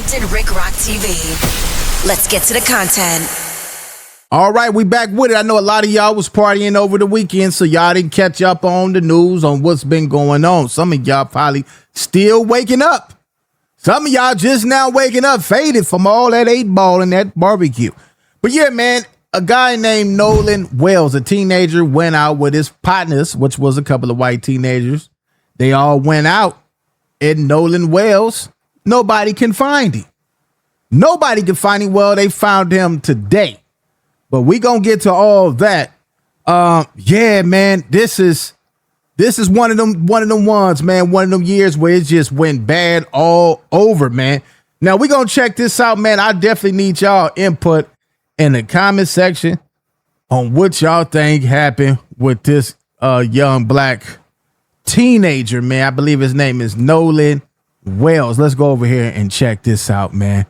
Captain Rick Rock TV. Let's get to the content. All right, we back with it. I know a lot of y'all was partying over the weekend, so y'all didn't catch up on the news on what's been going on. Some of y'all probably still waking up. Some of y'all just now waking up, faded from all that 8-ball and that barbecue. But yeah, man, a guy named Nolan Wells, a teenager, went out with his partners, which was a couple of white teenagers. They all went out, and Nolan Wells, nobody can find him. Nobody can find him. Well, they found him today. But we gonna get to all that. Yeah, man, this is one of them ones, man. One of them years where it just went bad all over, man. Now we gonna check this out, man. I definitely need y'all input in the comment section on what y'all think happened with this young black teenager, man. I believe his name is Nolan Wells. Let's go over here and check this out, man.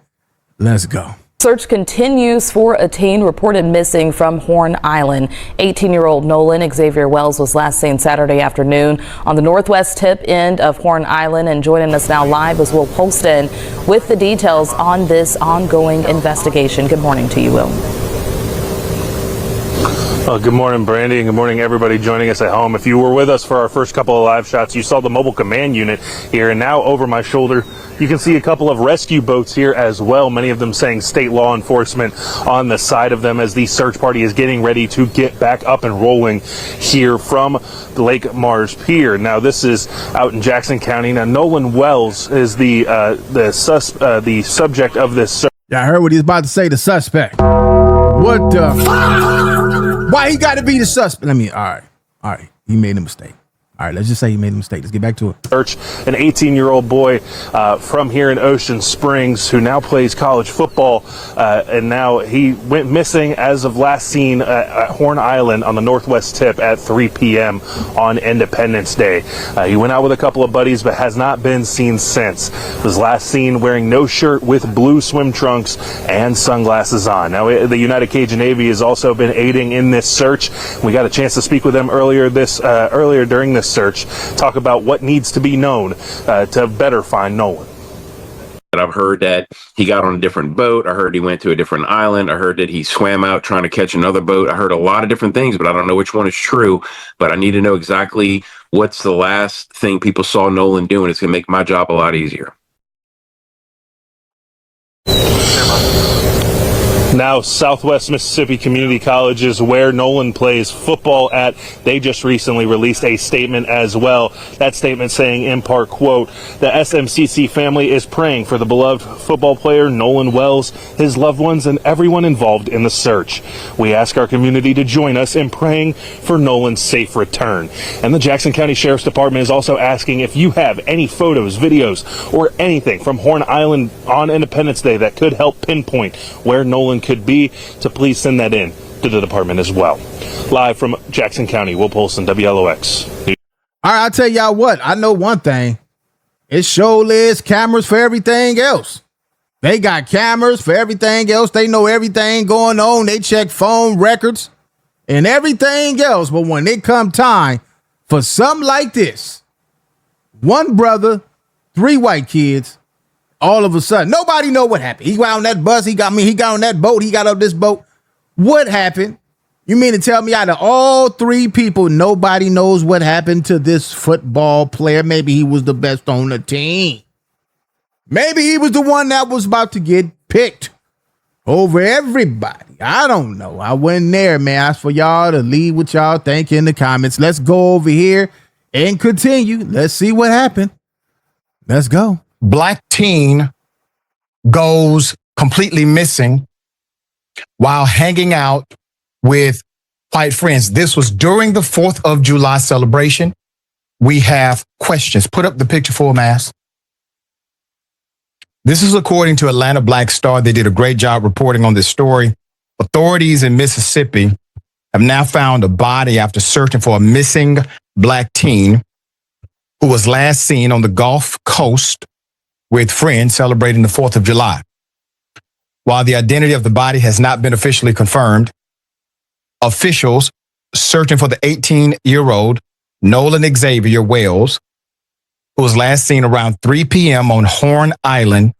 Let's go. Search continues for a teen reported missing from Horn Island. 18-year-old Nolan Xavier Wells was last seen Saturday afternoon on the northwest tip end of Horn Island. And joining us now live is Will Polston with the details on this ongoing investigation. Good morning to you, Will. Well, good morning, Brandy, and good morning, everybody joining us at home. If you were with us for our first couple of live shots, you saw the mobile command unit here, and now over my shoulder, you can see a couple of rescue boats here as well, many of them saying state law enforcement on the side of them as the search party is getting ready to get back up and rolling here from the Lake Mars Pier. Now, this is out in Jackson County. Now, Nolan Wells is the subject of this search. Yeah, I heard what he's about to say, the suspect. What why he got to be the suspect? All right. He made a mistake. All right, let's just say he made a mistake. Let's get back to it. Search an 18-year-old boy from here in Ocean Springs who now plays college football, and now he went missing as of last seen at Horn Island on the northwest tip at 3 p.m. on Independence Day. He went out with a couple of buddies but has not been seen since. Was last seen wearing no shirt with blue swim trunks and sunglasses on. Now, the United Cajun Navy has also been aiding in this search. We got a chance to speak with them earlier during this search, talk about what needs to be known to better find Nolan. I've heard that he got on a different boat. I heard he went to a different island. I heard that he swam out trying to catch another boat. I heard a lot of different things, but I don't know which one is true. But I need to know exactly what's the last thing people saw Nolan doing. It's going to make my job a lot easier. Now, Southwest Mississippi Community College is where Nolan plays football at. They just recently released a statement as well. That statement saying, in part, quote, "The SMCC family is praying for the beloved football player Nolan Wells, his loved ones, and everyone involved in the search. We ask our community to join us in praying for Nolan's safe return." And the Jackson County Sheriff's Department is also asking if you have any photos, videos, or anything from Horn Island on Independence Day that could help pinpoint where Nolan could be, to please send that in to the department as well. Live from Jackson County, Will Polson, WLOX. All right, I'll tell y'all what. I know one thing. It sure is cameras for everything else. They got cameras for everything else. They know everything going on. They check phone records and everything else. But when it come time for something like this, one brother, 3 white kids, all of a sudden, nobody know what happened. He got on that bus. He got on that boat. He got up this boat. What happened? You mean to tell me out of all 3 people, nobody knows what happened to this football player? Maybe he was the best on the team. Maybe he was the one that was about to get picked over everybody. I don't know. I wasn't there, man. I asked for y'all to leave what y'all think in the comments. Let's go over here and continue. Let's see what happened. Let's go. Black teen goes completely missing while hanging out with white friends. This was during the 4th of July celebration. We have questions. Put up the picture for Mass. This is according to Atlanta Black Star. They did a great job reporting on this story. Authorities in Mississippi have now found a body after searching for a missing black teen who was last seen on the Gulf Coast with friends celebrating the 4th of July. While the identity of the body has not been officially confirmed, officials searching for the 18-year-old Nolan Xavier Wells, who was last seen around 3 p.m. on Horn Island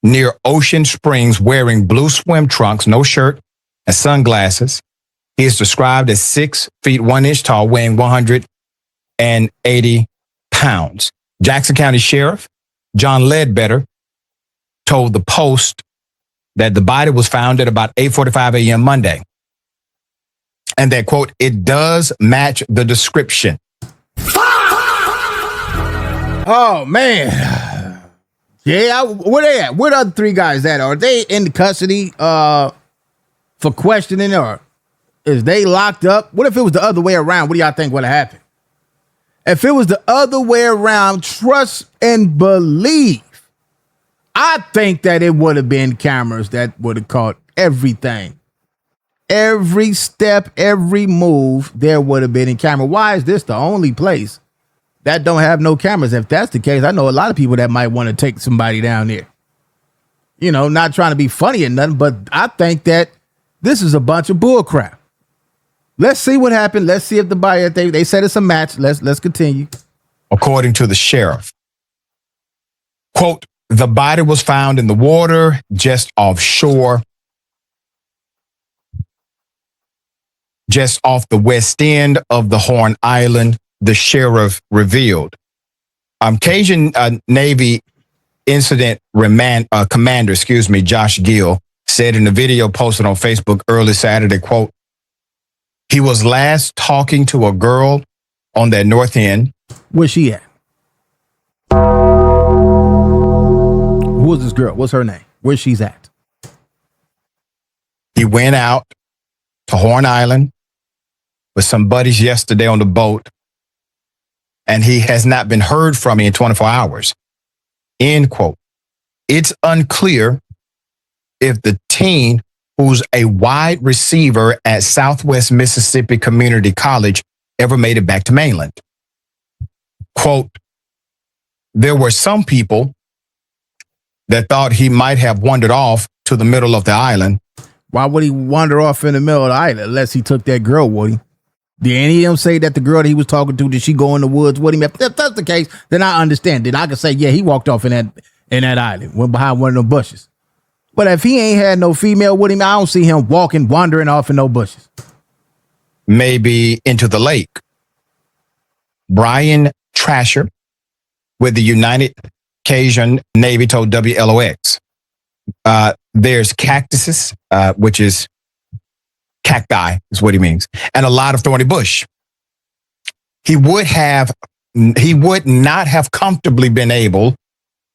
near Ocean Springs wearing blue swim trunks, no shirt, and sunglasses. He is described as 6 feet 1 inch tall, weighing 180 pounds. Jackson County Sheriff John Ledbetter told the Post that the body was found at about 8:45 a.m. Monday. And that, quote, it does match the description. Oh, man. Yeah, where they at? Where the other 3 guys at? Are they in custody for questioning, or is they locked up? What if it was the other way around? What do y'all think would have happened? If it was the other way around, trust and believe, I think that it would have been cameras that would have caught everything. Every step, every move, there would have been in camera. Why is this the only place that don't have no cameras? If that's the case, I know a lot of people that might want to take somebody down there. You know, not trying to be funny or nothing, but I think that this is a bunch of bull crap. Let's see what happened. Let's see if the buyer, they said it's a match. Let's continue. According to the sheriff, quote, the body was found in the water just offshore, just off the west end of the Horn Island, the sheriff revealed. Cajun Navy Incident Commander, Josh Gill, said in a video posted on Facebook early Saturday, quote, he was last talking to a girl on that north end. Where's she at? Who is this girl? What's her name? Where she's at? He went out to Horn Island with some buddies yesterday on the boat, and he has not been heard from in 24 hours. End quote. It's unclear if the teen, who's a wide receiver at Southwest Mississippi Community College, ever made it back to mainland. Quote, there were some people that thought he might have wandered off to the middle of the island. Why would he wander off in the middle of the island unless he took that girl, would he? Did any of them say that the girl that he was talking to, did she go in the woods with him? If that's the case, then I understand. Then I can say, yeah, he walked off in that island, went behind one of the bushes. But if he ain't had no female with him, I don't see him wandering off in no bushes. Maybe into the lake. Brian Trasher with the United Cajun Navy told WLOX, there's cactuses, which is cacti is what he means, and a lot of thorny bush. He would not have comfortably been able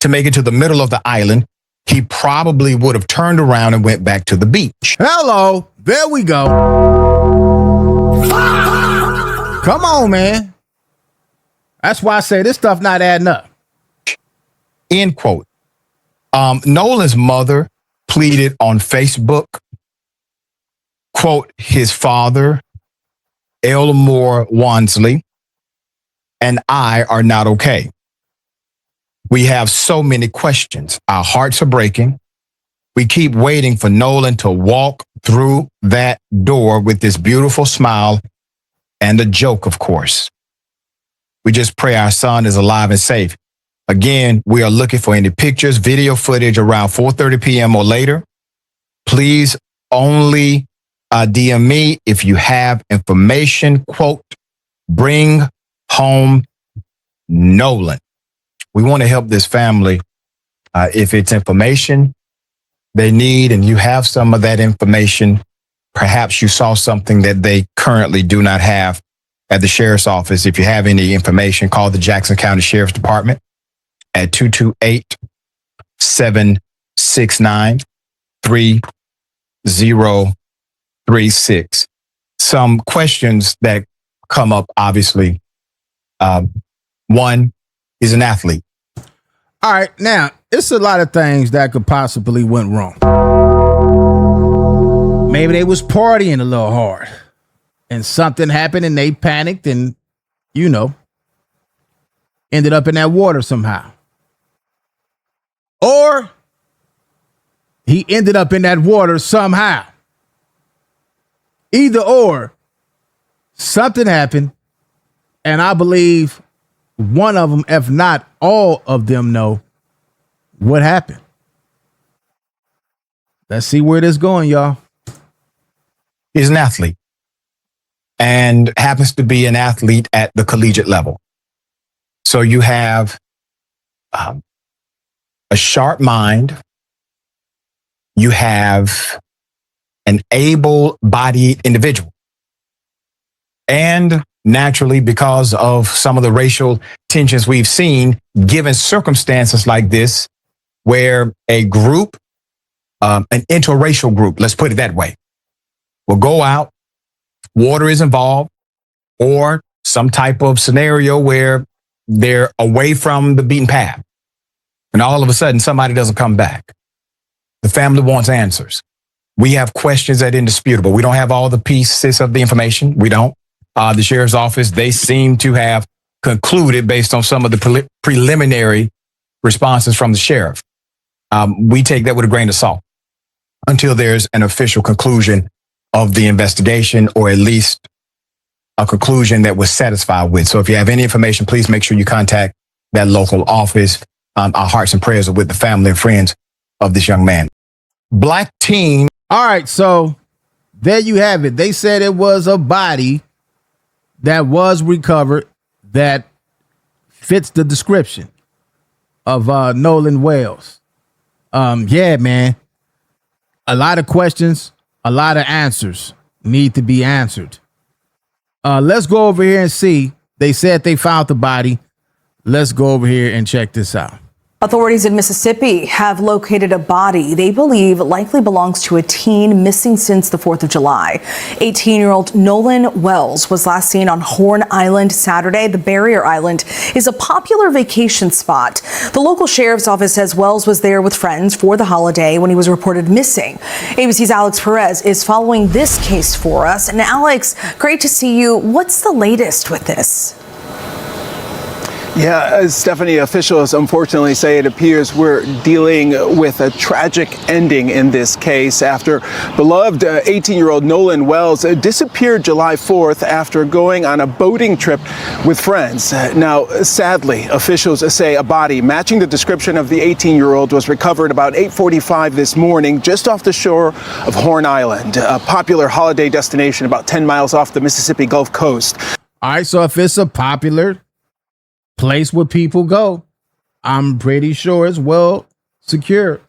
to make it to the middle of the island. He probably would have turned around and went back to the beach. Hello, there we go. Come on, man. That's why I say this stuff not adding up. End quote. Nolan's mother pleaded on Facebook, quote, his father, Elmore Wansley, and I are not okay. We have so many questions. Our hearts are breaking. We keep waiting for Nolan to walk through that door with this beautiful smile and a joke, of course. We just pray our son is alive and safe. Again, we are looking for any pictures, video footage around 4:30 p.m. or later. Please only DM me if you have information. Quote, bring home Nolan. We want to help this family. If it's information they need and you have some of that information, perhaps you saw something that they currently do not have at the sheriff's office. If you have any information, call the Jackson County Sheriff's Department at 228-769-3036. Some questions that come up, obviously. One, he's an athlete. All right, now, it's a lot of things that could possibly went wrong. Maybe they was partying a little hard and something happened and they panicked and, ended up in that water somehow. Or he ended up in that water somehow. Either or, something happened, and I believe one of them, if not all of them, know what happened. Let's see where this going, y'all. Is an athlete and happens to be an athlete at the collegiate level. So you have a sharp mind. You have an able-bodied individual. And naturally, because of some of the racial tensions we've seen, given circumstances like this, where a group, an interracial group, let's put it that way, will go out, water is involved, or some type of scenario where they're away from the beaten path. And all of a sudden, somebody doesn't come back. The family wants answers. We have questions that are indisputable. We don't have all the pieces of the information. We don't. The sheriff's office, they seem to have concluded based on some of the preliminary responses from the sheriff. We take that with a grain of salt until there's an official conclusion of the investigation, or at least a conclusion that we're satisfied with. So if you have any information, please make sure you contact that local office. Our hearts and prayers are with the family and friends of this young man. Black teen. All right, so there you have it. They said it was a body that was recovered that fits the description of Nolan Wells. Yeah, man. A lot of questions, a lot of answers need to be answered. Let's go over here and see. They said they found the body. Let's go over here and check this out. Authorities in Mississippi have located a body they believe likely belongs to a teen missing since the 4th of July. 18-year-old Nolan Wells was last seen on Horn Island Saturday. The barrier island is a popular vacation spot. The local sheriff's office says Wells was there with friends for the holiday when he was reported missing. ABC's Alex Perez is following this case for us. And Alex, great to see you. What's the latest with this? Yeah, as Stephanie, officials unfortunately say it appears we're dealing with a tragic ending in this case after beloved 18-year-old Nolan Wells disappeared July 4th after going on a boating trip with friends. Now, sadly, officials say a body matching the description of the 18-year-old was recovered about 8:45 this morning just off the shore of Horn Island, a popular holiday destination about 10 miles off the Mississippi Gulf Coast. All right, so if it's a popular place where people go, I'm pretty sure it's well secured.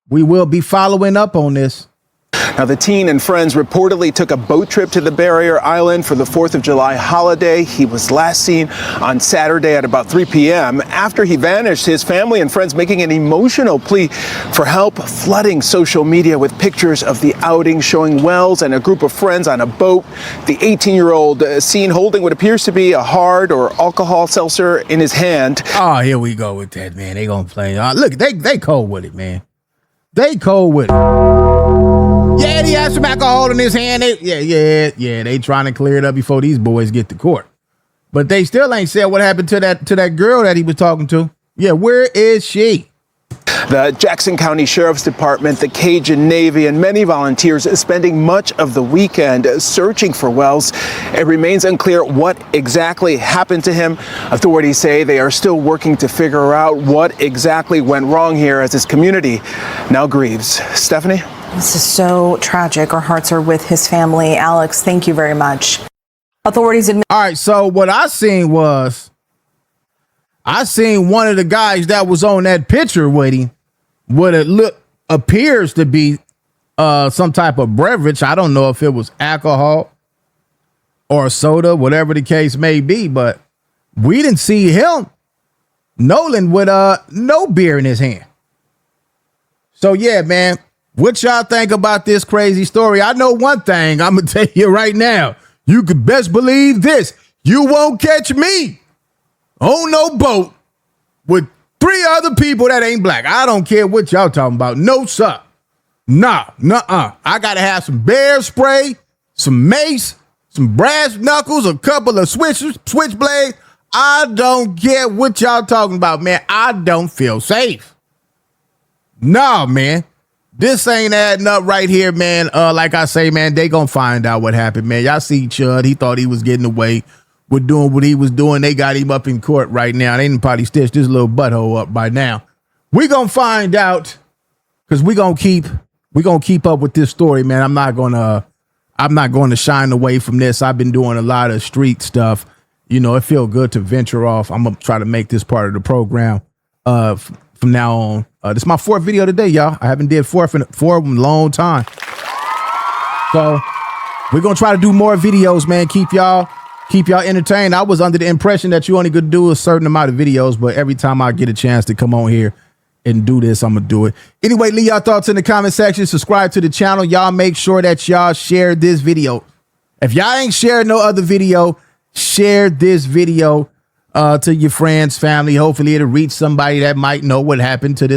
We will be following up on this. Now, the teen and friends reportedly took a boat trip to the barrier island for the 4th of July holiday. He was last seen on Saturday at about 3 p.m. After he vanished, his family and friends making an emotional plea for help, flooding social media with pictures of the outing showing Wells and a group of friends on a boat. The 18-year-old seen holding what appears to be a hard or alcohol seltzer in his hand. Oh, here we go with that, man. They gonna play. Look, they cold with it, man. They cold with it. Yeah, he has some alcohol in his hand. They trying to clear it up before these boys get to court. But they still ain't said what happened to that girl that he was talking to. Yeah, where is she? The Jackson County Sheriff's Department, the Cajun Navy, and many volunteers spending much of the weekend searching for Wells. It remains unclear what exactly happened to him. Authorities say they are still working to figure out what exactly went wrong here as his community now grieves. Stephanie? This is so tragic. Our hearts are with his family. Alex, thank you very much. Authorities admit. All right, so what I seen was one of the guys that was on that picture with him. What it appears to be some type of beverage. I don't know if it was alcohol or soda, whatever the case may be, but we didn't see him, Nolan, with no beer in his hand. So yeah, man, what y'all think about this crazy story? I know one thing I'm gonna tell you right now. You could best believe this. You won't catch me on no boat with 3 other people that ain't black. I don't care what y'all talking about. No, sir. Nuh-uh. I gotta have some bear spray, some mace, some brass knuckles, a couple of switchblades. I don't care what y'all talking about, man. I don't feel safe. No, man. This ain't adding up right here, man. Like I say, man, they gonna find out what happened, man. Y'all see Chud. He thought he was getting away with doing what he was doing. They got him up in court right now. They didn't probably stitch this little butthole up by now. We gonna find out because we gonna keep up with this story, man. I'm not gonna shine away from this. I've been doing a lot of street stuff. You know, it feels good to venture off. I'm gonna try to make this part of the program from now on. This is my 4th video today, y'all. I haven't did 4 of them in a long time. So we're gonna try to do more videos, man. Keep y'all entertained. I was under the impression that you only could do a certain amount of videos, but every time I get a chance to come on here and do this, I'm gonna do it. Anyway, leave y'all thoughts in the comment section. Subscribe to the channel. Y'all make sure that y'all share this video. If y'all ain't shared no other video, share this video to your friends, family. Hopefully it'll reach somebody that might know what happened to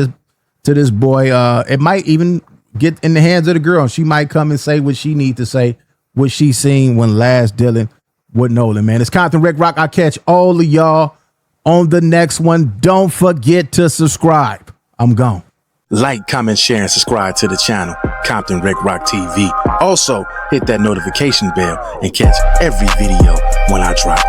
this boy. It might even get in the hands of the girl. She might come and say what she need to say, what she seen when last dealing with Nolan, man. It's Compton Rick Rock. I'll catch all of y'all on the next one. Don't forget to subscribe. I'm gone. Like, comment, share, and subscribe to the channel, Compton Rick Rock TV. Also, hit that notification bell and catch every video when I drop.